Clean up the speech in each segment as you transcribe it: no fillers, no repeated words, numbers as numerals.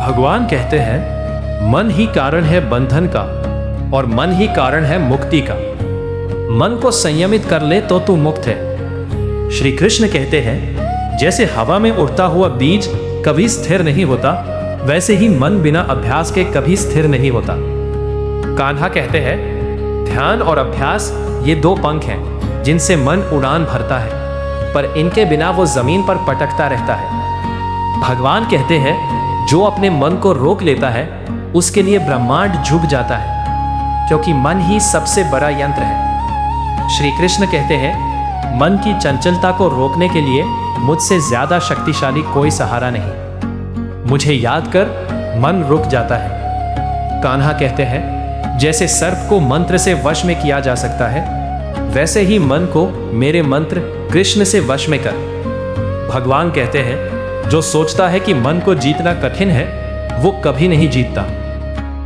भगवान कहते हैं मन ही कारण है बंधन का और मन ही कारण है मुक्ति का। मन को संयमित कर ले तो तू मुक्त है। श्री कृष्ण कहते हैं जैसे हवा में उड़ता हुआ बीज कभी स्थिर नहीं होता, वैसे ही मन बिना अभ्यास के कभी स्थिर नहीं होता। कान्हा कहते हैं ध्यान और अभ्यास ये दो पंख हैं जिनसे मन उड़ान भरता है, पर इनके बिना वो जमीन पर पटकता रहता है। भगवान कहते हैं जो अपने मन को रोक लेता है उसके लिए ब्रह्मांड झुक जाता है, क्योंकि मन ही सबसे बड़ा यंत्र है। श्री कृष्ण कहते हैं मन की चंचलता को रोकने के लिए मुझसे ज्यादा शक्तिशाली कोई सहारा नहीं। मुझे याद कर मन रुक जाता है। कान्हा कहते हैं जैसे सर्प को मंत्र से वश में किया जा सकता है, वैसे ही मन को मेरे मंत्र कृष्ण से वश में कर। भगवान कहते हैं जो सोचता है कि मन को जीतना कठिन है वो कभी नहीं जीतता।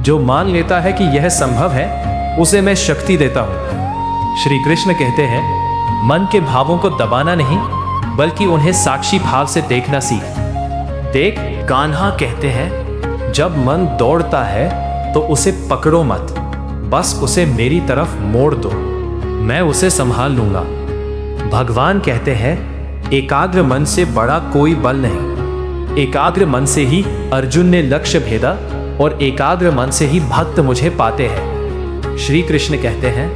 जो मान लेता है कि यह संभव है उसे मैं शक्ति देता हूं। श्री कृष्ण कहते हैं मन के भावों को दबाना नहीं बल्कि उन्हें साक्षी भाव से देखना सीख। देख, कान्हा कहते हैं जब मन दौड़ता है तो उसे पकड़ो मत, बस उसे मेरी तरफ मोड़ दो, मैं उसे संभाल लूंगा। भगवान कहते हैं एकाग्र मन से बड़ा कोई बल नहीं। एकाग्र मन से ही अर्जुन ने लक्ष्य भेदा और एकाग्र मन से ही भक्त मुझे पाते हैं। श्री कृष्ण कहते हैं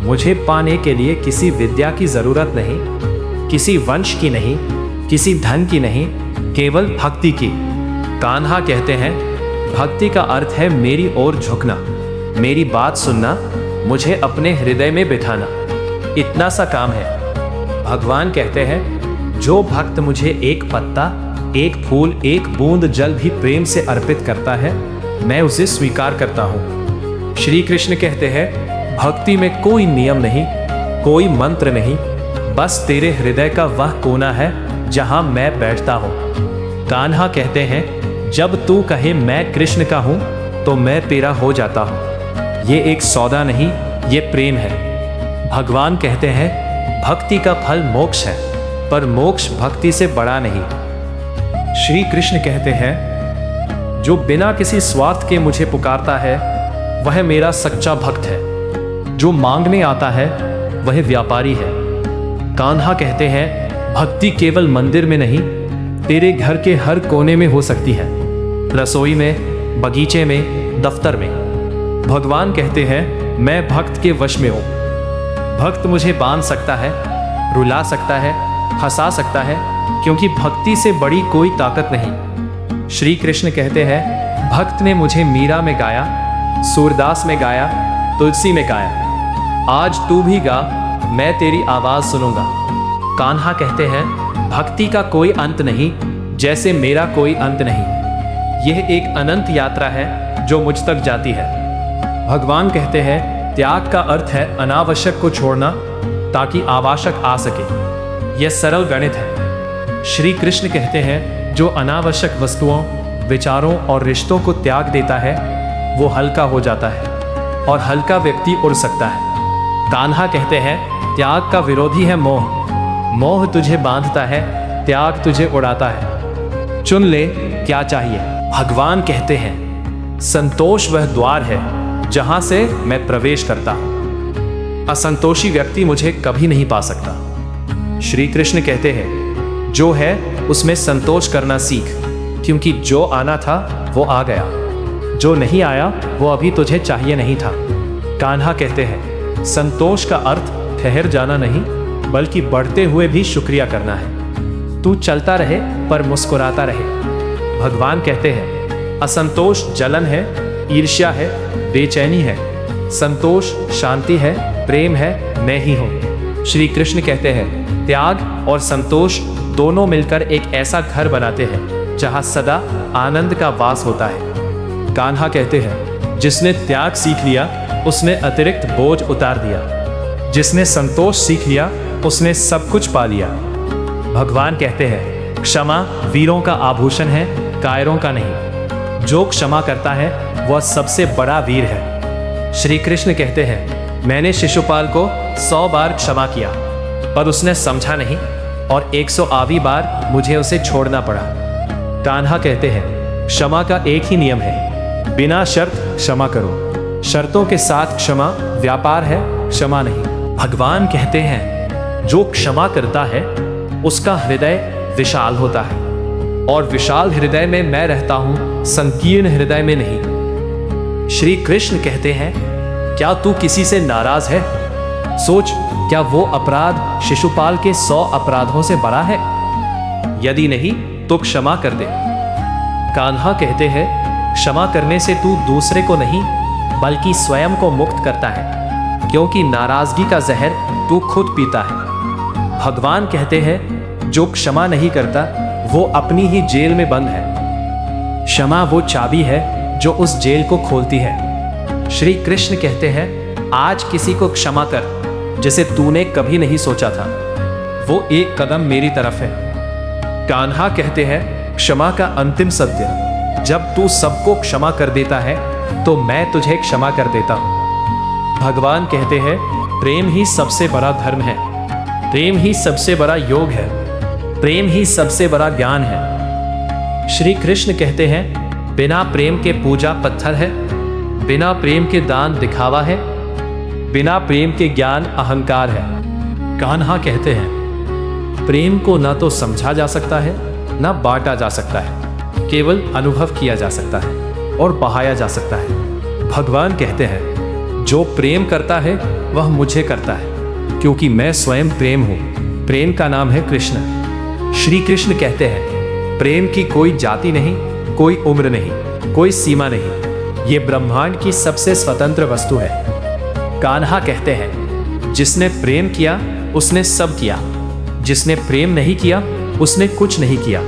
मुझे पाने के लिए किसी विद्या की जरूरत नहीं, किसी वंश की नहीं, किसी धन की नहीं, केवल भक्ति की। कान्हा कहते हैं भक्ति का अर्थ है मेरी ओर झुकना, मेरी बात सुनना, मुझे अपने हृदय में बिठाना, इतना सा काम है। भगवान कहते हैं जो भक्त मुझे एक पत्ता, एक फूल, एक बूंद जल भी प्रेम से अर्पित करता है मैं उसे स्वीकार करता हूँ। श्री कृष्ण कहते हैं भक्ति में कोई नियम नहीं, कोई मंत्र नहीं, बस तेरे हृदय का वह कोना है जहां मैं बैठता हूँ। कान्हा कहते हैं जब तू कहे मैं कृष्ण का हूँ तो मैं तेरा हो जाता हूँ। ये एक सौदा नहीं, ये प्रेम है। भगवान कहते हैं भक्ति का फल मोक्ष है, पर मोक्ष भक्ति से बड़ा नहीं। श्री कृष्ण कहते हैं जो बिना किसी स्वार्थ के मुझे पुकारता है वह मेरा सच्चा भक्त है। जो मांगने आता है वह व्यापारी है। कान्हा कहते हैं भक्ति केवल मंदिर में नहीं, तेरे घर के हर कोने में हो सकती है, रसोई में, बगीचे में, दफ्तर में। भगवान कहते हैं मैं भक्त के वश में हूँ। भक्त मुझे बांध सकता है, रुला सकता है, हंसा सकता है, क्योंकि भक्ति से बड़ी कोई ताकत नहीं। श्री कृष्ण कहते हैं भक्त ने मुझे मीरा में गाया, सूरदास में गाया, तुलसी में गाया, आज तू भी गा, मैं तेरी आवाज सुनूंगा। कान्हा कहते हैं भक्ति का कोई अंत नहीं, जैसे मेरा कोई अंत नहीं। यह एक अनंत यात्रा है जो मुझ तक जाती है। भगवान कहते हैं त्याग का अर्थ है अनावश्यक को छोड़ना ताकि आवश्यक आ सके। यह सरल गणित है। श्री कृष्ण कहते हैं जो अनावश्यक वस्तुओं, विचारों और रिश्तों को त्याग देता है वो हल्का हो जाता है, और हल्का व्यक्ति उड़ सकता है। कान्हा कहते हैं त्याग का विरोधी है मोह। मोह तुझे बांधता है, त्याग तुझे उड़ाता है। चुन ले क्या चाहिए। भगवान कहते हैं संतोष वह द्वार है जहां से मैं प्रवेश करता हूं। असंतोषी व्यक्ति मुझे कभी नहीं पा सकता। श्री कृष्ण कहते हैं जो है उसमें संतोष करना सीख, क्योंकि जो आना था वो आ गया, जो नहीं आया वो अभी तुझे चाहिए नहीं था। कान्हा कहते हैं संतोष का अर्थ ठहर जाना नहीं बल्कि बढ़ते हुए भी शुक्रिया करना है। तू चलता रहे पर मुस्कुराता रहे। भगवान कहते हैं असंतोष जलन है, ईर्ष्या है, बेचैनी है। संतोष शांति है, प्रेम है, मैं ही हूँ। श्री कृष्ण कहते हैं त्याग और संतोष दोनों मिलकर एक ऐसा घर बनाते हैं जहां सदा आनंद का वास होता है। कान्हा कहते हैं जिसने त्याग सीख लिया उसने अतिरिक्त बोझ उतार दिया, जिसने संतोष सीख लिया उसने सब कुछ पा लिया। भगवान कहते हैं क्षमा वीरों का आभूषण है, कायरों का नहीं। जो क्षमा करता है वह सबसे बड़ा वीर है। श्री कृष्ण कहते हैं मैंने शिशुपाल को 100 बार क्षमा किया पर उसने समझा नहीं और 100वीं बार मुझे उसे छोड़ना पड़ा। कान्हा कहते हैं क्षमा का एक ही नियम है, बिना शर्त क्षमा करो। शर्तों के साथ क्षमा व्यापार है, क्षमा नहीं। भगवान कहते हैं जो क्षमा करता है उसका हृदय विशाल होता है, और विशाल हृदय में मैं रहता हूं, संकीर्ण हृदय में नहीं। श्री कृष्ण कहते हैं क्या तू किसी से नाराज है? सोच, क्या वो अपराध शिशुपाल के 100 अपराधों से बड़ा है? यदि नहीं तो क्षमा कर दे। कान्हा कहते हैं क्षमा करने से तू दूसरे को नहीं बल्कि स्वयं को मुक्त करता है, क्योंकि नाराजगी का जहर तू खुद पीता है। भगवान कहते हैं जो क्षमा नहीं करता वो अपनी ही जेल में बंद है। क्षमा वो चाबी है जो उस जेल को खोलती है। श्री कृष्ण कहते हैं आज किसी को क्षमा कर जिसे तूने कभी नहीं सोचा था, वो एक कदम मेरी तरफ है। कान्हा कहते हैं क्षमा का अंतिम सत्य, जब तू सबको क्षमा कर देता है तो मैं तुझे क्षमा कर देता हूं। भगवान कहते हैं प्रेम ही सबसे बड़ा धर्म है, प्रेम ही सबसे बड़ा योग है, प्रेम ही सबसे बड़ा ज्ञान है। श्री कृष्ण कहते हैं बिना प्रेम के पूजा पत्थर है, बिना प्रेम के दान दिखावा है, बिना प्रेम के ज्ञान अहंकार है। कान्हा कहते हैं प्रेम को ना तो समझा जा सकता है ना बांटा जा सकता है, केवल अनुभव किया जा सकता है और बहाया जा सकता है। भगवान कहते हैं जो प्रेम करता है वह मुझे करता है, क्योंकि मैं स्वयं प्रेम हूँ। प्रेम का नाम है कृष्ण। श्री कृष्ण कहते हैं प्रेम की कोई जाति नहीं, कोई उम्र नहीं, कोई सीमा नहीं, ये ब्रह्मांड की सबसे स्वतंत्र वस्तु है। कान्हा कहते हैं जिसने प्रेम किया उसने सब किया, जिसने प्रेम नहीं किया उसने कुछ नहीं किया,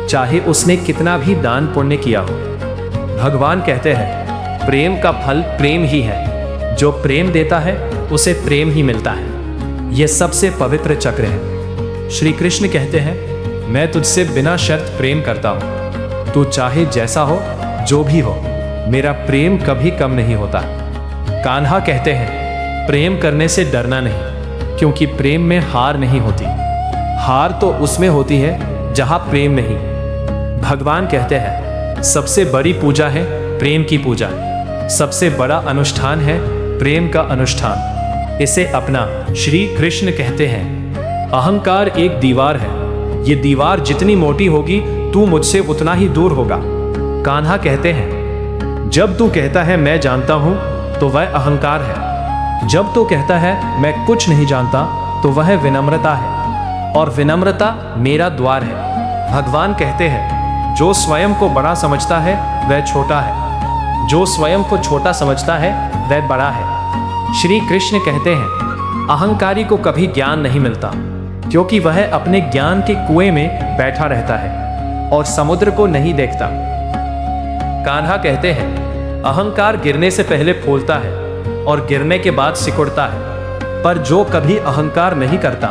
चाहे उसने कितना भी दान पुण्य किया हो। भगवान कहते हैं प्रेम का फल प्रेम ही है, जो प्रेम देता है उसे प्रेम ही मिलता है। यह सबसे पवित्र चक्र है। श्री कृष्ण कहते हैं मैं तुझसे बिना शर्त प्रेम करता हूं, तू चाहे जैसा हो, जो भी हो, मेरा प्रेम कभी कम नहीं होता। कान्हा कहते हैं प्रेम करने से डरना नहीं, क्योंकि प्रेम में हार नहीं होती, हार तो उसमें होती है जहां प्रेम नहीं। भगवान कहते हैं सबसे बड़ी पूजा है प्रेम की पूजा, सबसे बड़ा अनुष्ठान है प्रेम का अनुष्ठान, इसे अपना। श्री कृष्ण कहते हैं अहंकार एक दीवार है, ये दीवार जितनी मोटी होगी तू मुझसे उतना ही दूर होगा। कान्हा कहते हैं जब तू कहता है मैं जानता हूं तो वह अहंकार है, जब तू कहता है मैं कुछ नहीं जानता तो वह विनम्रता है, और विनम्रता मेरा द्वार है। भगवान कहते हैं जो स्वयं को बड़ा समझता है वह छोटा है, जो स्वयं को छोटा समझता है वह बड़ा है। श्री कृष्ण कहते हैं अहंकारी को कभी ज्ञान नहीं मिलता, क्योंकि वह अपने ज्ञान के कुएं में बैठा रहता है और समुद्र को नहीं देखता। कान्हा कहते हैं अहंकार गिरने से पहले फूलता है और गिरने के बाद सिकुड़ता है, पर जो कभी अहंकार नहीं करता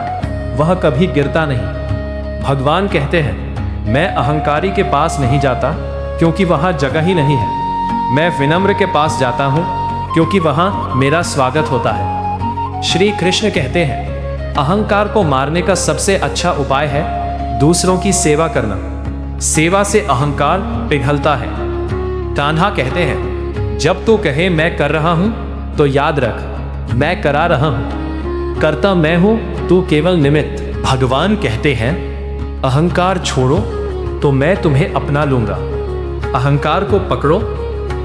वह कभी गिरता नहीं। भगवान कहते हैं मैं अहंकारी के पास नहीं जाता क्योंकि वहाँ जगह ही नहीं है, मैं विनम्र के पास जाता हूँ क्योंकि वहाँ मेरा स्वागत होता है। श्री कृष्ण कहते हैं अहंकार को मारने का सबसे अच्छा उपाय है दूसरों की सेवा करना, सेवा से अहंकार पिघलता है। कान्हा कहते हैं जब तू कहे मैं कर रहा हूँ तो याद रख मैं करा रहा हूँ, करता मैं हूँ, तू केवल निमित्त। भगवान कहते हैं अहंकार छोड़ो तो मैं तुम्हें अपना लूंगा, अहंकार को पकड़ो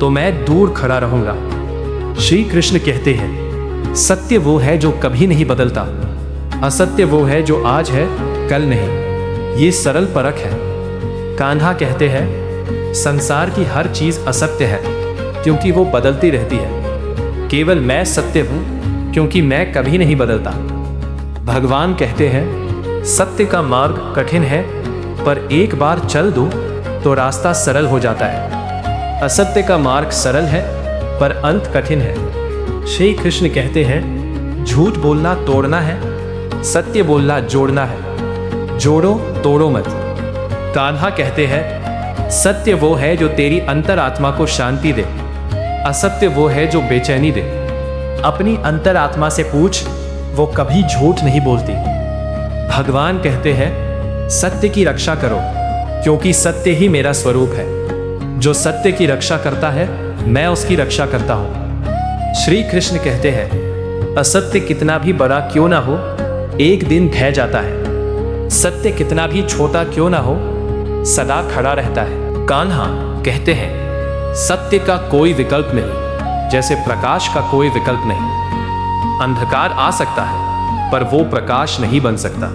तो मैं दूर खड़ा रहूंगा। श्री कृष्ण कहते हैं सत्य वो है जो कभी नहीं बदलता, असत्य वो है जो आज है कल नहीं, ये सरल परख है। कान्हा कहते हैं संसार की हर चीज असत्य है क्योंकि वो बदलती रहती है, केवल मैं सत्य हूं क्योंकि मैं कभी नहीं बदलता। भगवान कहते हैं सत्य का मार्ग कठिन है पर एक बार चल दो तो रास्ता सरल हो जाता है, असत्य का मार्ग सरल है पर अंत कठिन है। श्री कृष्ण कहते हैं झूठ बोलना तोड़ना है, सत्य बोलना जोड़ना है, जोड़ो तोड़ो मत। कान्हा कहते हैं सत्य वो है जो तेरी अंतरात्मा को शांति दे, असत्य वो है जो बेचैनी दे। अपनी अंतरात्मा से पूछ, वो कभी झूठ नहीं बोलती। भगवान कहते हैं सत्य की रक्षा करो क्योंकि सत्य ही मेरा स्वरूप है। जो सत्य की रक्षा करता है मैं उसकी रक्षा करता हूँ। श्री कृष्ण कहते हैं असत्य कितना भी बड़ा क्यों ना हो एक दिन ढह जाता है, सत्य कितना भी छोटा क्यों ना हो सदा खड़ा रहता है। कान्हा कहते हैं सत्य का कोई विकल्प नहीं, जैसे प्रकाश का कोई विकल्प नहीं। अंधकार आ सकता है पर वो प्रकाश नहीं बन सकता।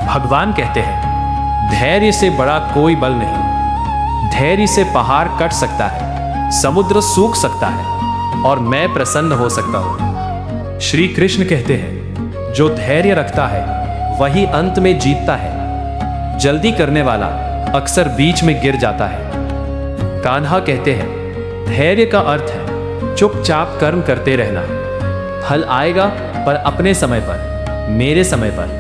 भगवान कहते हैं धैर्य से बड़ा कोई बल नहीं, धैर्य से पहाड़ कट सकता है, समुद्र सूख सकता है और मैं प्रसन्न हो सकता हूँ। श्री कृष्ण कहते हैं जो धैर्य रखता है वही अंत में जीतता है, जल्दी करने वाला अक्सर बीच में गिर जाता है। कान्हा कहते हैं धैर्य का अर्थ है चुपचाप कर्म करते रहना, फल आएगा पर अपने समय पर, मेरे समय पर।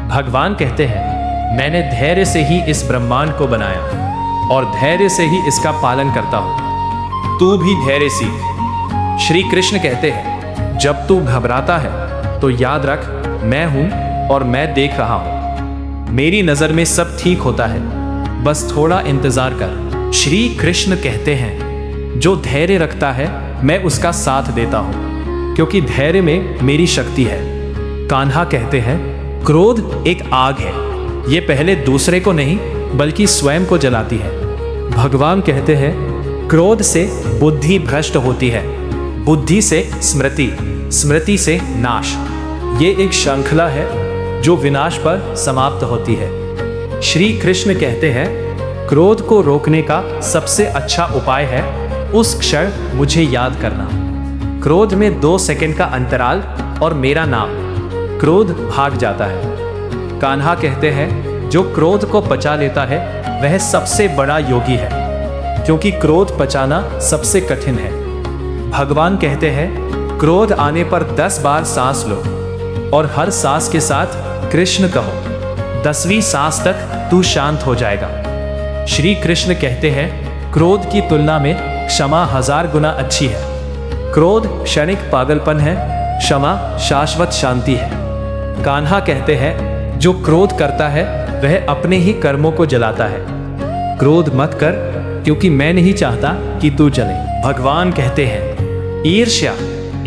भगवान कहते हैं मैंने धैर्य से ही इस ब्रह्मांड को बनाया और धैर्य से ही इसका पालन करता हूं, तू भी धैर्य सीख। श्री कृष्ण कहते हैं जब तू घबराता है तो याद रख मैं हूं और मैं देख रहा हूं, मेरी नजर में सब ठीक होता है, बस थोड़ा इंतजार कर। श्री कृष्ण कहते हैं जो धैर्य रखता है मैं उसका साथ देता हूं, क्योंकि धैर्य में मेरी शक्ति है। कान्हा कहते हैं क्रोध एक आग है, ये पहले दूसरे को नहीं बल्कि स्वयं को जलाती है। भगवान कहते हैं क्रोध से बुद्धि भ्रष्ट होती है, बुद्धि से स्मृति, स्मृति से नाश। ये एक श्रृंखला है जो विनाश पर समाप्त होती है। श्री कृष्ण कहते हैं क्रोध को रोकने का सबसे अच्छा उपाय है उस क्षण मुझे याद करना। क्रोध में 2 सेकंड का अंतराल और मेरा नाम, क्रोध भाग जाता है। कान्हा कहते हैं जो क्रोध को पचा लेता है वह सबसे बड़ा योगी है, क्योंकि क्रोध पचाना सबसे कठिन है। भगवान कहते हैं क्रोध आने पर 10 बार सांस लो और हर सांस के साथ कृष्ण कहो, 10वीं सांस तक तू शांत हो जाएगा। श्री कृष्ण कहते हैं क्रोध की तुलना में क्षमा 1000 गुना अच्छी है। क्रोध क्षणिक पागलपन है, क्षमा शाश्वत शांति है। कान्हा कहते हैं जो क्रोध करता है वह अपने ही कर्मों को जलाता है। क्रोध मत कर क्योंकि मैं नहीं चाहता कि तू जले। भगवान कहते हैं ईर्ष्या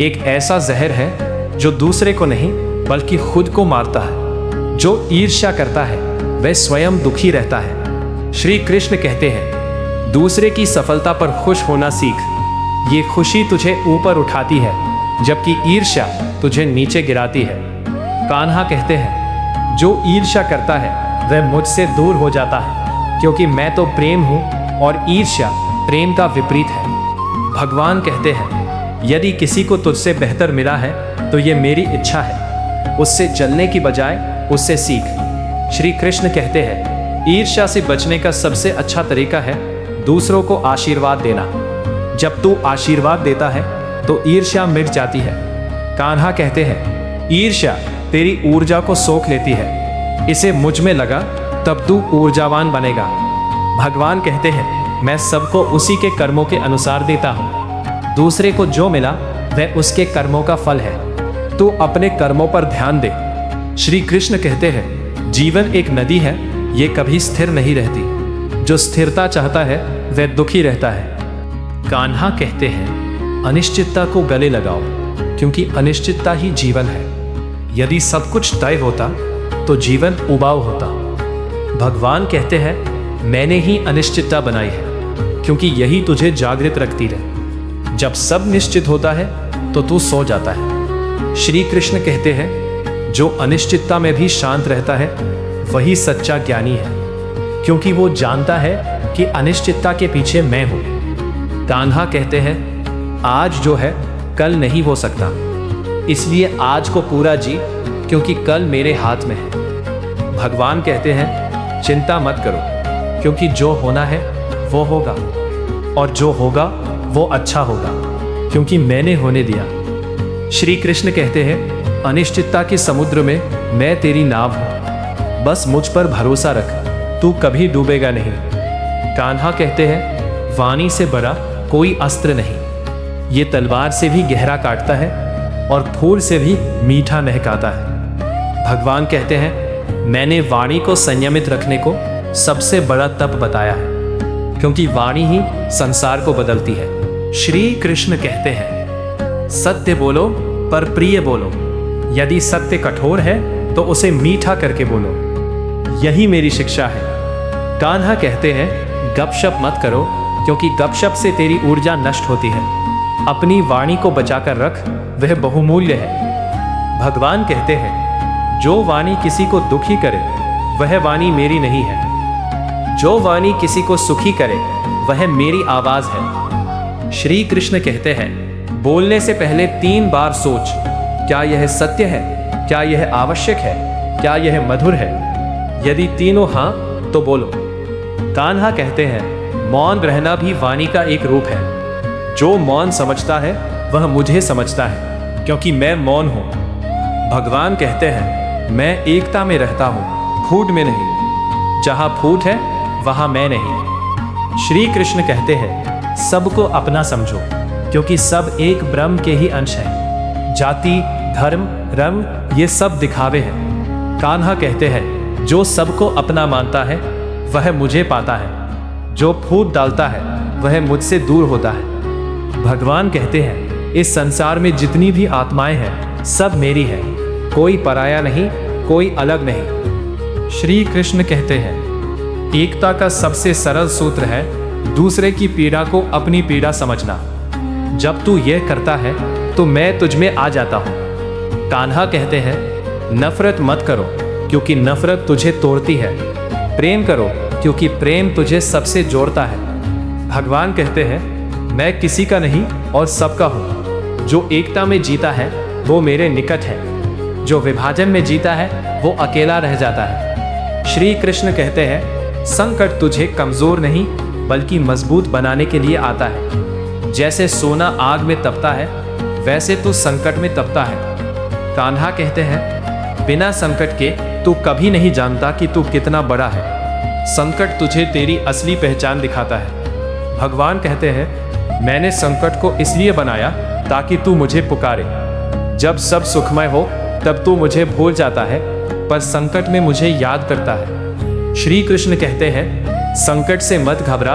एक ऐसा जहर है जो दूसरे को नहीं बल्कि खुद को मारता है। जो ईर्ष्या करता है वह स्वयं दुखी रहता है। श्री कृष्ण कहते हैं दूसरे की सफलता पर खुश होना सीख, ये खुशी तुझे ऊपर उठाती है जबकि ईर्ष्या तुझे नीचे गिराती है। कान्हा कहते हैं जो ईर्ष्या करता है वह मुझसे दूर हो जाता है, क्योंकि मैं तो प्रेम हूँ और ईर्ष्या प्रेम का विपरीत है। भगवान कहते हैं यदि किसी को तुझसे बेहतर मिला है तो ये मेरी इच्छा है, उससे जलने की बजाय उससे सीख। श्री कृष्ण कहते हैं ईर्ष्या से बचने का सबसे अच्छा तरीका है दूसरों को आशीर्वाद देना। जब तू आशीर्वाद देता है तो ईर्ष्या मिट जाती है। कान्हा कहते हैं ईर्ष्या तेरी ऊर्जा को सोख लेती है, इसे मुझ में लगा तब तू ऊर्जावान बनेगा। भगवान कहते हैं मैं सबको उसी के कर्मों के अनुसार देता हूँ, दूसरे को जो मिला वह उसके कर्मों का फल है, तू अपने कर्मों पर ध्यान दे। श्री कृष्ण कहते हैं जीवन एक नदी है, ये कभी स्थिर नहीं रहती, जो स्थिरता चाहता है वह दुखी रहता है। कान्हा कहते हैं अनिश्चितता को गले लगाओ, क्योंकि अनिश्चितता ही जीवन है। यदि सब कुछ तय होता तो जीवन उबाऊ होता। भगवान कहते हैं मैंने ही अनिश्चितता बनाई है, क्योंकि यही तुझे जागृत रखती है। जब सब निश्चित होता है तो तू सो जाता है। श्री कृष्ण कहते हैं जो अनिश्चितता में भी शांत रहता है वही सच्चा ज्ञानी है, क्योंकि वो जानता है कि अनिश्चितता के पीछे मैं हूं। कान्हा कहते हैं आज जो है कल नहीं हो सकता, इसलिए आज को पूरा जी, क्योंकि कल मेरे हाथ में है। भगवान कहते हैं चिंता मत करो, क्योंकि जो होना है वो होगा, और जो होगा वो अच्छा होगा, क्योंकि मैंने होने दिया। श्री कृष्ण कहते हैं अनिश्चितता के समुद्र में मैं तेरी नाव हूं, बस मुझ पर भरोसा रख, तू कभी डूबेगा नहीं। कान्हा कहते हैं वाणी से बड़ा कोई अस्त्र नहीं, ये तलवार से भी गहरा काटता है और फूल से भी मीठा महकाता है। भगवान कहते हैं मैंने वाणी को संयमित रखने को सबसे बड़ा तप बताया है। क्योंकि वाणी ही संसार को बदलती है। श्री कृष्ण कहते हैं, सत्य बोलो पर प्रिय बोलो। यदि सत्य कठोर है तो उसे मीठा करके बोलो। यही मेरी शिक्षा है। कान्हा कहते हैं, गपशप मत करो, क्योंकि गपशप से तेरी ऊर्जा नष्ट होती है। अपनी वाणी को बचाकर रख, वह बहुमूल्य है। भगवान कहते हैं, जो वाणी किसी को दुखी करे वह वाणी मेरी नहीं है। जो वाणी किसी को सुखी करे वह मेरी आवाज है। श्री कृष्ण कहते हैं, बोलने से पहले 3 बार सोच, क्या यह सत्य है, क्या यह आवश्यक है, क्या यह मधुर है। यदि तीनों हाँ तो बोलो। कान्हा कहते हैं, मौन रहना भी वाणी का एक रूप है। जो मौन समझता है वह मुझे समझता है, क्योंकि मैं मौन हूं। भगवान कहते हैं, मैं एकता में रहता हूं, फूट में नहीं। जहां फूट है वहां मैं नहीं। श्री कृष्ण कहते हैं, सबको अपना समझो, क्योंकि सब एक ब्रह्म के ही अंश हैं। जाति, धर्म, रंग ये सब दिखावे हैं। कान्हा कहते हैं, जो सबको अपना मानता है वह मुझे पाता है। जो फूट डालता है वह मुझसे दूर होता है। भगवान कहते हैं, इस संसार में जितनी भी आत्माएं हैं सब मेरी है। कोई पराया नहीं, कोई अलग नहीं। श्री कृष्ण कहते हैं, एकता का सबसे सरल सूत्र है दूसरे की पीड़ा को अपनी पीड़ा समझना। जब तू यह करता है तो मैं तुझ में आ जाता हूं। कान्हा कहते हैं, नफरत मत करो, क्योंकि नफरत तुझे तोड़ती है। प्रेम करो, क्योंकि प्रेम तुझे सबसे जोड़ता है। भगवान कहते हैं, मैं किसी का नहीं और सबका हूं। जो एकता में जीता है वो मेरे निकट है। जो विभाजन में जीता है वो अकेला रह जाता है। श्री कृष्ण कहते हैं, संकट तुझे कमजोर नहीं बल्कि मजबूत बनाने के लिए आता है। जैसे सोना आग में तपता है वैसे तू संकट में तपता है। कान्हा कहते हैं, बिना संकट के तू कभी नहीं जानता कि तू कितना बड़ा है। संकट तुझे तेरी असली पहचान दिखाता है। भगवान कहते हैं, मैंने संकट को इसलिए बनाया ताकि तू मुझे पुकारे। जब सब सुखमय हो तब तू मुझे भूल जाता है, पर संकट में मुझे याद करता है। श्री कृष्ण कहते हैं, संकट से मत घबरा,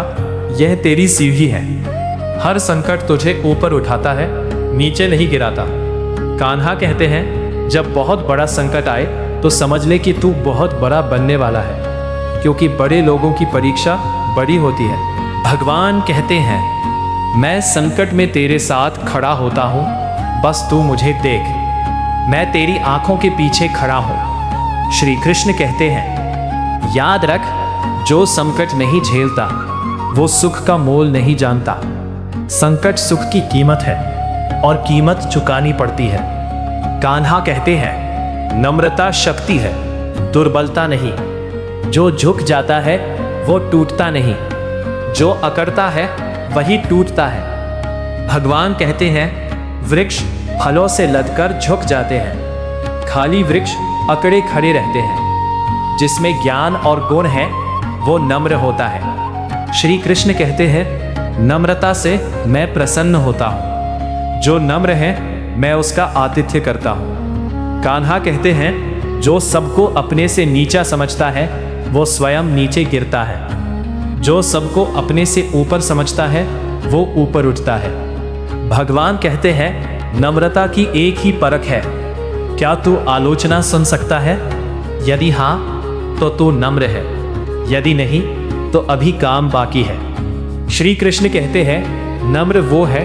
यह तेरी सीढ़ी है। हर संकट तुझे ऊपर उठाता है, नीचे नहीं गिराता। कान्हा कहते हैं, जब बहुत बड़ा संकट आए तो समझ ले कि तू बहुत बड़ा बनने वाला है, क्योंकि बड़े लोगों की परीक्षा बड़ी होती है। भगवान कहते हैं, मैं संकट में तेरे साथ खड़ा होता हूँ, बस तू मुझे देख। मैं तेरी आंखों के पीछे खड़ा हूँ। श्री कृष्ण कहते हैं, याद रख, जो संकट नहीं झेलता वो सुख का मोल नहीं जानता। संकट सुख की कीमत है और कीमत चुकानी पड़ती है। कान्हा कहते हैं, नम्रता शक्ति है, दुर्बलता नहीं। जो झुक जाता है वो टूटता नहीं, जो अकड़ता है वही टूटता है। भगवान कहते हैं, वृक्ष फलों से लदकर झुक जाते हैं, खाली वृक्ष अकड़े खड़े रहते हैं। जिसमें ज्ञान और गुण है वो नम्र होता है। श्री कृष्ण कहते हैं, नम्रता से मैं प्रसन्न होता हूँ। जो नम्र है मैं उसका आतिथ्य करता हूँ। कान्हा कहते हैं, जो सबको अपने से नीचा समझता है वो स्वयं नीचे गिरता है। जो सबको अपने से ऊपर समझता है वो ऊपर उठता है। भगवान कहते हैं, नम्रता की एक ही परख है, क्या तू आलोचना सुन सकता है? यदि हाँ तो तू नम्र है, यदि नहीं तो अभी काम बाकी है। श्री कृष्ण कहते हैं, नम्र वो है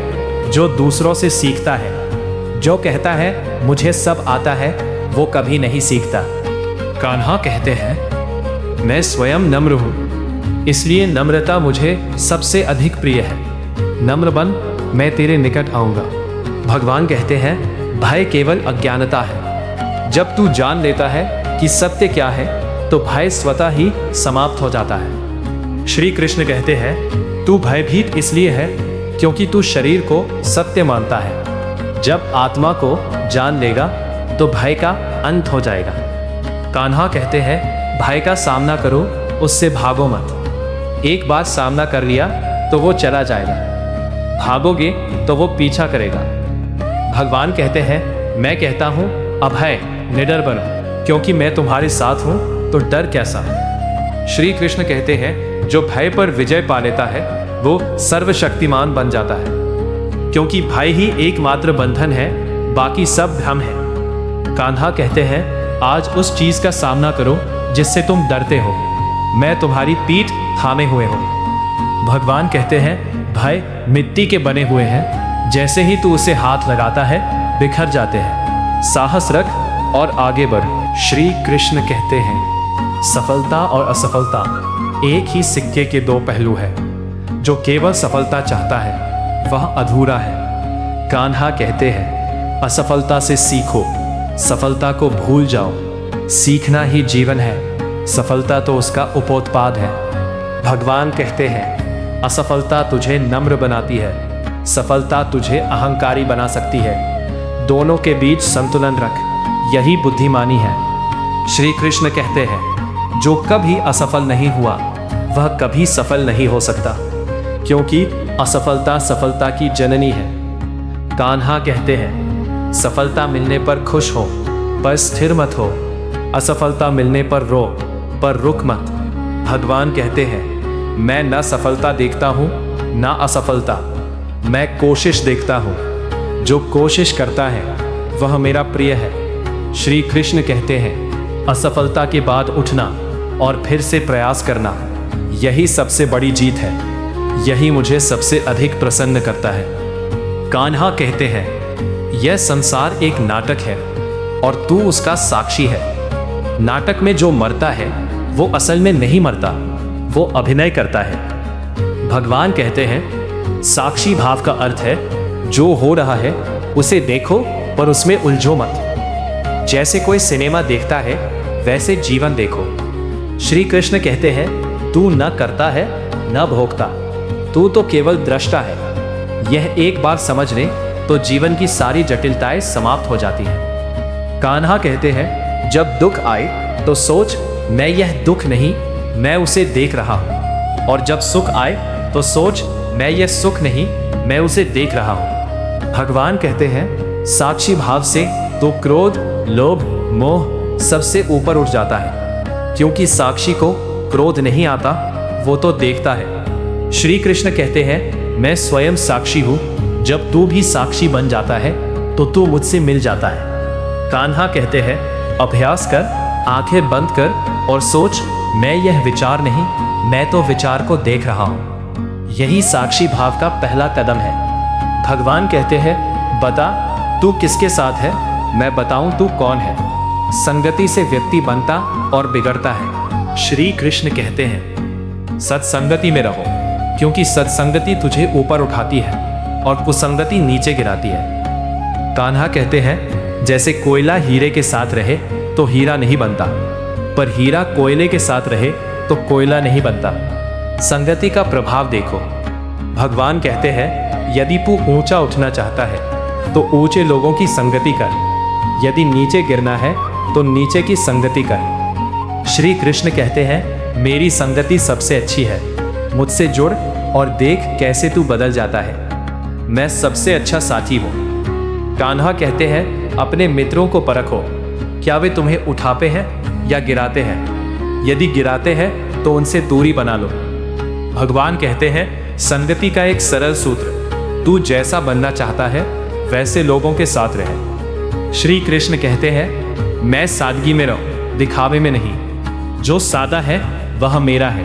जो दूसरों से सीखता है। जो कहता है मुझे सब आता है वो कभी नहीं सीखता। कान्हा कहते हैं, मैं स्वयं नम्र हूँ, इसलिए नम्रता मुझे सबसे अधिक प्रिय है। नम्र बन, मैं तेरे निकट आऊँगा। भगवान कहते हैं, भय केवल अज्ञानता है। जब तू जान लेता है कि सत्य क्या है तो भय स्वतः ही समाप्त हो जाता है। श्री कृष्ण कहते हैं, तू भयभीत इसलिए है क्योंकि तू शरीर को सत्य मानता है। जब आत्मा को जान लेगा तो भय का अंत हो जाएगा। कान्हा कहते हैं, भय का सामना करो, उससे भागो मत। एक बार सामना कर लिया तो वो चला जाएगा, भागोगे तो वो पीछा करेगा। भगवान कहते हैं, मैं कहता हूँ, अभय निडर बनो, क्योंकि मैं तुम्हारे साथ हूँ तो डर कैसा। श्री कृष्ण कहते हैं जो भय पर विजय पा लेता है वो सर्वशक्तिमान बन जाता है, क्योंकि भय ही एकमात्र बंधन है, बाकी सब भ्रम है। कान्हा कहते हैं आज उस चीज का सामना करो जिससे तुम डरते हो, मैं तुम्हारी पीठ थामे हुए हूं। भगवान कहते हैं भय मिट्टी के बने हुए हैं, जैसे ही तू उसे हाथ लगाता है बिखर जाते हैं, साहस रख और आगे बढ़। श्री कृष्ण कहते हैं सफलता और असफलता एक ही सिक्के के दो पहलू है, जो केवल सफलता चाहता है वह अधूरा है। कान्हा कहते हैं असफलता से सीखो, सफलता को भूल जाओ, सीखना ही जीवन है, सफलता तो उसका उपोत्पाद है। भगवान कहते हैं असफलता तुझे नम्र बनाती है, सफलता तुझे अहंकारी बना सकती है, दोनों के बीच संतुलन रख, यही बुद्धिमानी है। श्री कृष्ण कहते हैं जो कभी असफल नहीं हुआ वह कभी सफल नहीं हो सकता, क्योंकि असफलता सफलता की जननी है। कान्हा कहते हैं सफलता मिलने पर खुश हो पर स्थिर मत हो, असफलता मिलने पर रो पर रुक मत। भगवान कहते हैं मैं न सफलता देखता हूँ न असफलता, मैं कोशिश देखता हूँ, जो कोशिश करता है वह मेरा प्रिय है। श्री कृष्ण कहते हैं असफलता के बाद उठना और फिर से प्रयास करना, यही सबसे बड़ी जीत है, यही मुझे सबसे अधिक प्रसन्न करता है। कान्हा कहते हैं यह संसार एक नाटक है और तू उसका साक्षी है। नाटक में जो मरता है वो असल में नहीं मरता, वो अभिनय करता है। भगवान कहते हैं साक्षी भाव का अर्थ है जो हो रहा है उसे देखो पर उसमें उलझो मत। जैसे कोई सिनेमा देखता है वैसे जीवन देखो। श्री कृष्ण कहते हैं तू न करता है न भोगता, तू तो केवल दृष्टा है। यह एक बार समझ ले तो जीवन की सारी जटिलताएं समाप्त हो जाती हैं। कान्हा कहते हैं जब दुख आए तो सोच मैं यह दुख नहीं, मैं उसे देख रहा हूं, और जब सुख आए तो सोच मैं यह सुख नहीं, मैं उसे देख रहा हूं। भगवान कहते हैं साक्षी भाव से तो क्रोध लोभ मोह सबसे ऊपर उठ जाता है, क्योंकि साक्षी को क्रोध नहीं आता, वो तो देखता है। श्री कृष्ण कहते हैं मैं स्वयं साक्षी हूं, जब तू भी साक्षी बन जाता है तो तू मुझसे मिल जाता है। कान्हा कहते हैं अभ्यास कर, आंखें बंद कर और सोच मैं यह विचार नहीं, मैं तो विचार को देख रहा हूं। यही साक्षी भाव का पहला कदम है। भगवान कहते हैं बता तू किसके साथ है, मैं बताऊं तू कौन है। संगति से व्यक्ति बनता और बिगड़ता है। श्री कृष्ण कहते हैं सत्संगति में रहो, क्योंकि सत्संगति तुझे ऊपर उठाती है और कुसंगति नीचे गिराती है। कान्हा कहते हैं जैसे कोयला हीरे के साथ रहे तो हीरा नहीं बनता, पर हीरा कोयले के साथ रहे तो कोयला नहीं बनता। संगति का प्रभाव देखो। भगवान कहते हैं यदि तू ऊंचा उठना चाहता है तो ऊंचे लोगों की संगति कर, यदि नीचे गिरना है तो नीचे की संगति कर। श्री कृष्ण कहते हैं मेरी संगति सबसे अच्छी है, मुझसे जुड़ और देख कैसे तू बदल जाता है, मैं सबसे अच्छा साथी हूँ। कान्हा कहते हैं अपने मित्रों को परखो, क्या वे तुम्हें उठाते हैं या गिराते हैं, यदि गिराते हैं तो उनसे दूरी बना लो। भगवान कहते हैं संगति का एक सरल सूत्र, तू जैसा बनना चाहता है वैसे लोगों के साथ रहे। श्री कृष्ण कहते हैं मैं सादगी में रहूं, दिखावे में नहीं, जो सादा है वह मेरा है।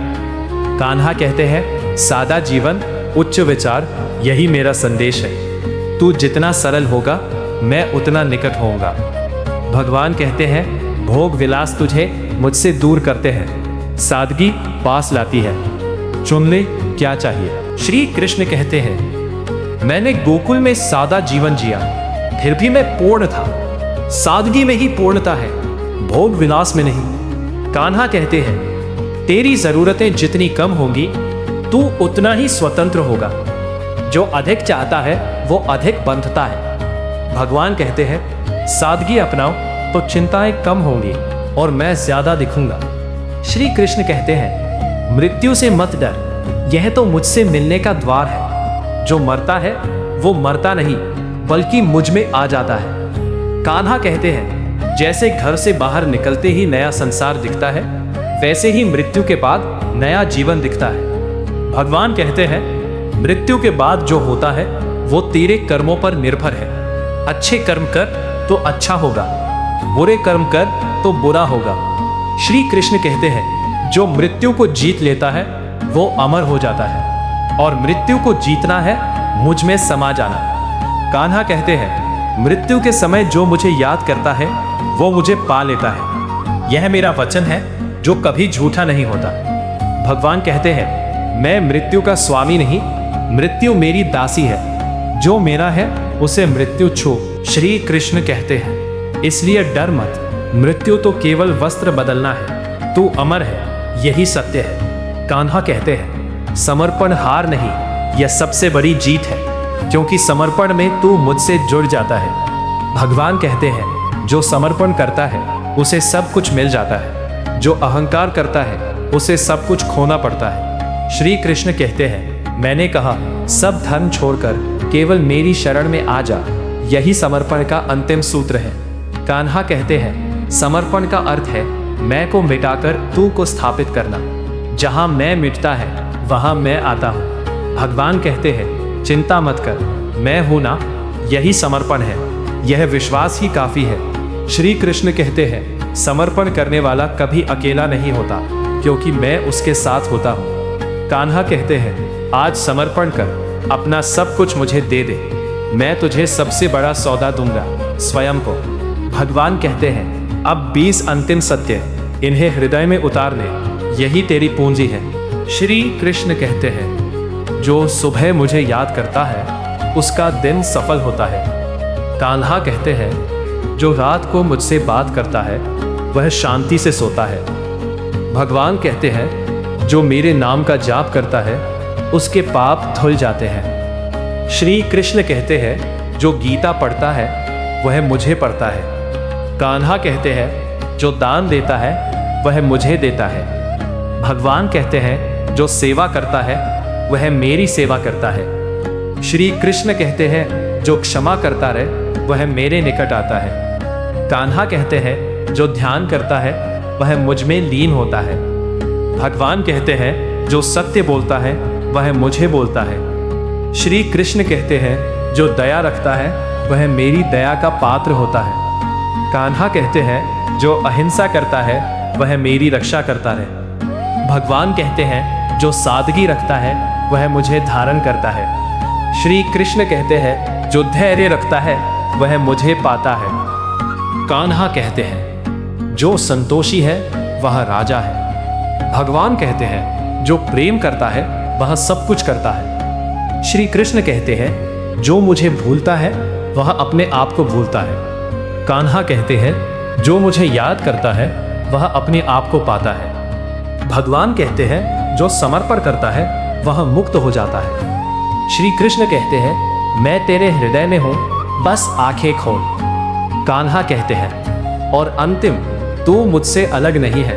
कान्हा कहते हैं सादा जीवन उच्च विचार, यही मेरा संदेश है। तू जितना सरल होगा मैं उतना निकट होऊंगा। भगवान कहते हैं भोग विलास तुझे मुझसे दूर करते हैं, सादगी पास लाती है, चुन ले क्या चाहिए। श्री कृष्ण कहते हैं मैंने गोकुल में सादा जीवन जिया, फिर भी मैं पूर्ण था। सादगी में ही पूर्णता है, भोग विलास में नहीं। कान्हा कहते हैं तेरी जरूरतें जितनी कम होंगी तू उतना ही स्वतंत्र होगा। जो अधिक चाहता है वो अधिक बंधता है। भगवान कहते हैं सादगी अपनाओ तो चिंताएं कम होंगी और मैं ज्यादा दिखूंगा। श्री कृष्ण कहते हैं मृत्यु से मत डर, यह तो मुझसे मिलने का द्वार है। जो मरता है वो मरता नहीं बल्कि मुझ में आ जाता है। कान्हा कहते हैं जैसे घर से बाहर निकलते ही नया संसार दिखता है, वैसे ही मृत्यु के बाद नया जीवन दिखता है। भगवान कहते हैं, मृत्यु के बाद जो होता है वो तेरे कर्मों पर निर्भर है। अच्छे कर्म कर तो अच्छा होगा, बुरे कर्म कर तो बुरा होगा। श्री कृष्ण कहते हैं, जो मृत्यु को जीत लेता है वो अमर हो जाता है, और मृत्यु को जीतना है मुझ में समा जाना। कान्हा कहते हैं, मृत्यु के समय जो मुझे याद करता है वो मुझे पा लेता है। यह मेरा वचन है जो कभी झूठा नहीं होता। भगवान कहते हैं, मैं मृत्यु का स्वामी नहीं, मृत्यु मेरी दासी है। जो मेरा है उसे मृत्यु छू। श्री कृष्ण कहते हैं, इसलिए डर मत, मृत्यु तो केवल वस्त्र बदलना है, तू अमर है, यही सत्य है। कान्हा कहते हैं, समर्पण हार नहीं, यह सबसे बड़ी जीत है, क्योंकि समर्पण में तू मुझसे जुड़ जाता है। भगवान कहते हैं, जो समर्पण करता है उसे सब कुछ मिल जाता है, जो अहंकार करता है उसे सब कुछ खोना पड़ता है। श्री कृष्ण कहते हैं, मैंने कहा सब धर्म छोड़कर केवल मेरी शरण में आ जा, यही समर्पण का अंतिम सूत्र है। कान्हा कहते हैं, समर्पण का अर्थ है मैं को मिटाकर तू को स्थापित करना। जहां मैं मिटता है वहां मैं आता हूं। भगवान कहते हैं, चिंता मत कर, मैं हूं ना, यही समर्पण है, यह विश्वास ही काफी है। श्री कृष्ण कहते हैं, समर्पण करने वाला कभी अकेला नहीं होता, क्योंकि मैं उसके साथ होता हूं। कान्हा कहते हैं, आज समर्पण कर, अपना सब कुछ मुझे दे दे, मैं तुझे सबसे बड़ा सौदा दूंगा, स्वयं को। भगवान कहते हैं, अब 20 अंतिम सत्य, इन्हें हृदय में उतार ले, यही तेरी पूंजी है। श्री कृष्ण कहते हैं, जो सुबह मुझे याद करता है उसका दिन सफल होता है। कान्हा कहते हैं, जो रात को मुझसे बात करता है वह शांति से सोता है। भगवान कहते हैं, जो मेरे नाम का जाप करता है उसके पाप धुल जाते हैं। श्री कृष्ण कहते हैं, जो गीता पढ़ता है वह मुझे पढ़ता है। कान्हा कहते हैं, जो दान देता है वह मुझे देता है। भगवान कहते हैं, जो सेवा करता है वह मेरी सेवा करता है। श्री कृष्ण कहते हैं, जो क्षमा करता रहे वह मेरे निकट आता है। कान्हा कहते हैं, जो ध्यान करता है वह मुझ में लीन होता है। भगवान कहते हैं, जो सत्य बोलता है वह मुझे बोलता है। श्री कृष्ण कहते हैं, जो दया रखता है वह मेरी दया का पात्र होता है। कान्हा कहते हैं, जो अहिंसा करता है वह मेरी रक्षा करता है। भगवान कहते हैं, जो सादगी रखता है वह मुझे धारण करता है। श्री कृष्ण कहते हैं, जो धैर्य रखता है वह मुझे पाता है। कान्हा कहते हैं, जो संतोषी है वह राजा है। भगवान कहते हैं, जो प्रेम करता है वह सब कुछ करता है। श्री कृष्ण कहते हैं, जो मुझे भूलता है वह अपने आप को भूलता है। कान्हा कहते हैं, जो मुझे याद करता है वह अपने आप को पाता है। भगवान कहते हैं, जो समर्पण करता है वह मुक्त हो जाता है। श्री कृष्ण कहते हैं, मैं तेरे हृदय में हूं, बस आंखें खोल। कान्हा कहते हैं, और अंतिम, तू मुझसे अलग नहीं है,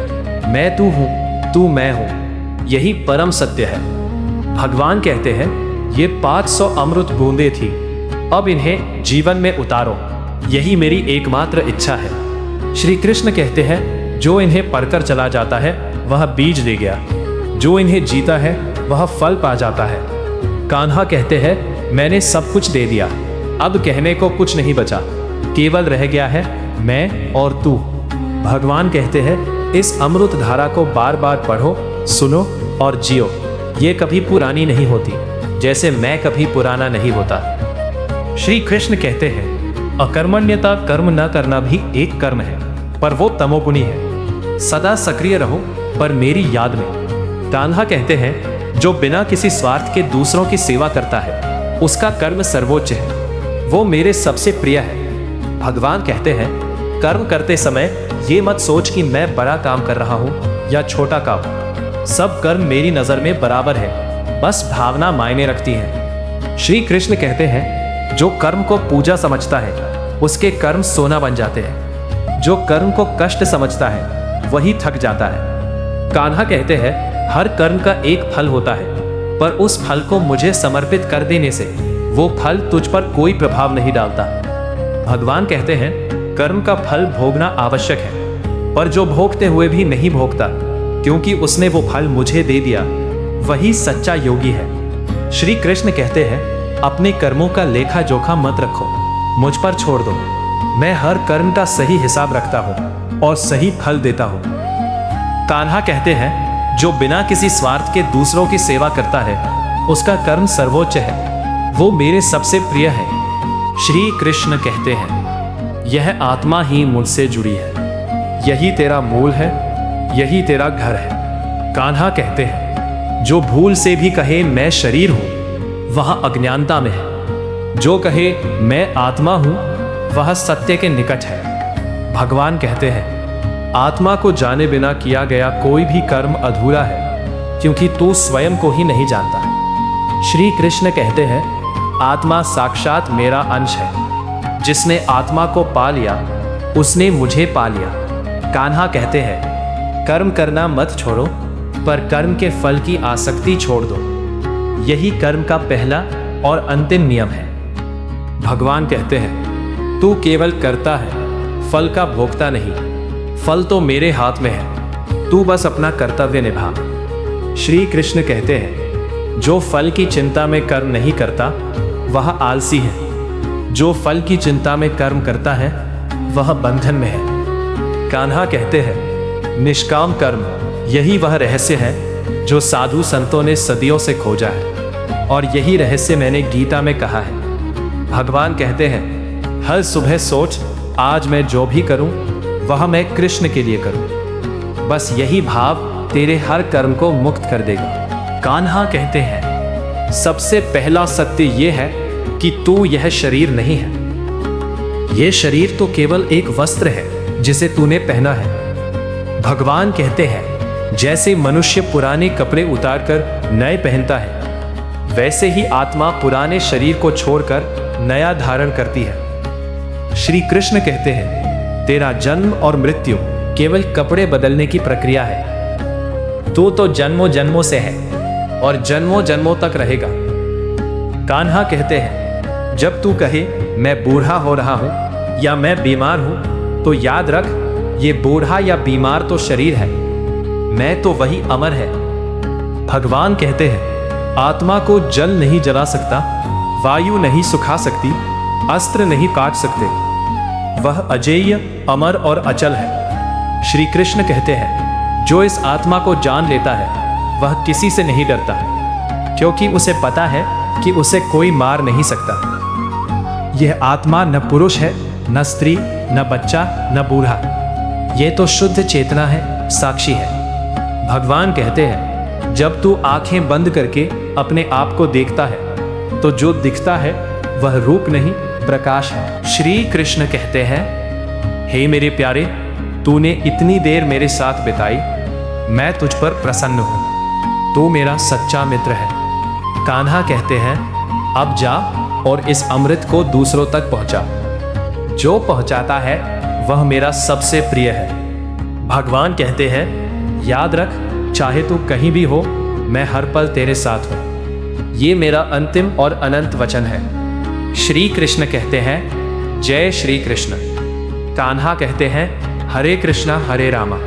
मैं तू हूं, तू मैं हूं, यही परम सत्य है। भगवान कहते हैं, ये 500 अमृत बूंदें थी, अब इन्हें जीवन में उतारो, यही मेरी एकमात्र इच्छा है। श्री कृष्ण कहते हैं, जो इन्हें पढ़कर चला जाता है वह बीज दे गया, जो इन्हें जीता है वह फल पा जाता है। कान्हा कहते हैं, मैंने सब कुछ दे दिया, अब कहने को कुछ नहीं बचा, केवल रह गया है मैं और तू। भगवान कहते हैं, इस अमृत धारा को बार बार पढ़ो, सुनो और जियो, ये कभी पुरानी नहीं होती, जैसे मैं कभी पुराना नहीं होता। श्री कृष्ण कहते हैं, अकर्मण्यता कर्म न करना भी एक कर्म है, पर वो तमोगुणी है। सदा सक्रिय रहो पर मेरी याद में। कान्हा कहते हैं, जो बिना किसी स्वार्थ के दूसरों की सेवा करता है उसका कर्म सर्वोच्च है, वो मेरे सबसे प्रिय है। भगवान कहते हैं, कर्म करते समय ये मत सोच कि मैं बड़ा काम कर रहा हूँ या छोटा काम, सब कर्म मेरी नज़र में बराबर है, बस भावना मायने रखती है। श्री कृष्ण कहते हैं, जो कर्म को पूजा समझता है उसके कर्म सोना बन जाते हैं, जो कर्म को कष्ट समझता है वही थक जाता है। कान्हा कहते हैं, हर कर्म का एक फल होता है, पर उस फल को मुझे समर्पित कर देने से वो फल तुझ पर कोई प्रभाव नहीं डालता। भगवान कहते हैं, कर्म का फल भोगना आवश्यक है, पर जो भोगते हुए भी नहीं भोगता क्योंकि उसने वो फल मुझे दे दिया, वही सच्चा योगी है। श्री कृष्ण कहते हैं, अपने कर्मों का लेखा जोखा मत रखो, मुझ पर छोड़ दो। मैं हर कर्म का सही हिसाब रखता हूँ और सही फल देता हूँ। कान्हा कहते हैं, जो बिना किसी स्वार्थ के दूसरों की सेवा करता है, उसका कर्म सर्वोच्च है, वो मेरे सबसे प्रिय है। श्री कृष्ण कहते हैं, यह आत्मा ही मुझसे जुड़ी है, यही तेरा मूल है, यही तेरा घर है। कान्हा कहते हैं, जो भूल से भी कहे मैं शरीर हूं, वह अज्ञानता में है। जो कहे मैं आत्मा हूं, वह सत्य के निकट है। भगवान कहते हैं, आत्मा को जाने बिना किया गया कोई भी कर्म अधूरा है, क्योंकि तू स्वयं को ही नहीं जानता। श्री कृष्ण कहते हैं, आत्मा साक्षात मेरा अंश है, जिसने आत्मा को पा लिया उसने मुझे पा लिया। कान्हा कहते हैं, कर्म करना मत छोड़ो, पर कर्म के फल की आसक्ति छोड़ दो, यही कर्म का पहला और अंतिम नियम है। भगवान कहते हैं, तू केवल करता है, फल का भोगता नहीं। फल तो मेरे हाथ में है, तू बस अपना कर्तव्य निभा। श्री कृष्ण कहते हैं, जो फल की चिंता में कर्म नहीं करता वह आलसी है, जो फल की चिंता में कर्म करता है वह बंधन में है। कान्हा कहते हैं, निष्काम कर्म यही वह रहस्य है जो साधु संतों ने सदियों से खोजा है, और यही रहस्य मैंने गीता में कहा है। भगवान कहते हैं, हर सुबह सोच, आज मैं जो भी करूं वह मैं कृष्ण के लिए करूं। बस यही भाव तेरे हर कर्म को मुक्त कर देगा। कान्हा कहते हैं, सबसे पहला सत्य यह है कि तू यह शरीर नहीं है। यह शरीर तो केवल एक वस्त्र है जिसे तूने पहना है। भगवान कहते हैं, जैसे मनुष्य पुराने कपड़े उतारकर नए पहनता है, वैसे ही आत्मा पुराने शरीर को छोड़कर नया धारण करती है। श्री कृष्ण कहते हैं, तेरा जन्म और मृत्यु केवल कपड़े बदलने की प्रक्रिया है। तू तो जन्मों जन्मों से है और जन्मों जन्मों तक रहेगा। कान्हा कहते हैं, जब तू कहे मैं बूढ़ा हो रहा हूं या मैं बीमार हूं, तो याद रख, ये बूढ़ा या बीमार तो शरीर है, मैं तो वही अमर है। भगवान कहते हैं, आत्मा को जल नहीं जला सकता, वायु नहीं सुखा सकती, अस्त्र नहीं काट सकते, वह अजेय, अमर और अचल है। श्री कृष्ण कहते हैं, जो इस आत्मा को जान लेता है वह किसी से नहीं डरता, क्योंकि उसे पता है कि उसे कोई मार नहीं सकता। यह आत्मा न पुरुष है, न स्त्री, न बच्चा, न बूढ़ा, ये तो शुद्ध चेतना है, साक्षी है। भगवान कहते हैं, जब तू आंखें बंद करके अपने आप को देखता है तो जो दिखता है वह रूप नहीं, प्रकाश है। श्री कृष्ण कहते हैं, हे मेरे प्यारे, तूने इतनी देर मेरे साथ बिताई, मैं तुझ पर प्रसन्न हूं, तू मेरा सच्चा मित्र है। कान्हा कहते हैं, अब जा और इस अमृत को दूसरों तक पहुंचा। जो पहुंचाता है वह मेरा सबसे प्रिय है। भगवान कहते हैं, याद रख, चाहे तू कहीं भी हो, मैं हर पल तेरे साथ हूं। ये मेरा अंतिम और अनंत वचन है। श्री कृष्ण कहते हैं, जय श्री कृष्ण। कान्हा कहते हैं, हरे कृष्णा हरे रामा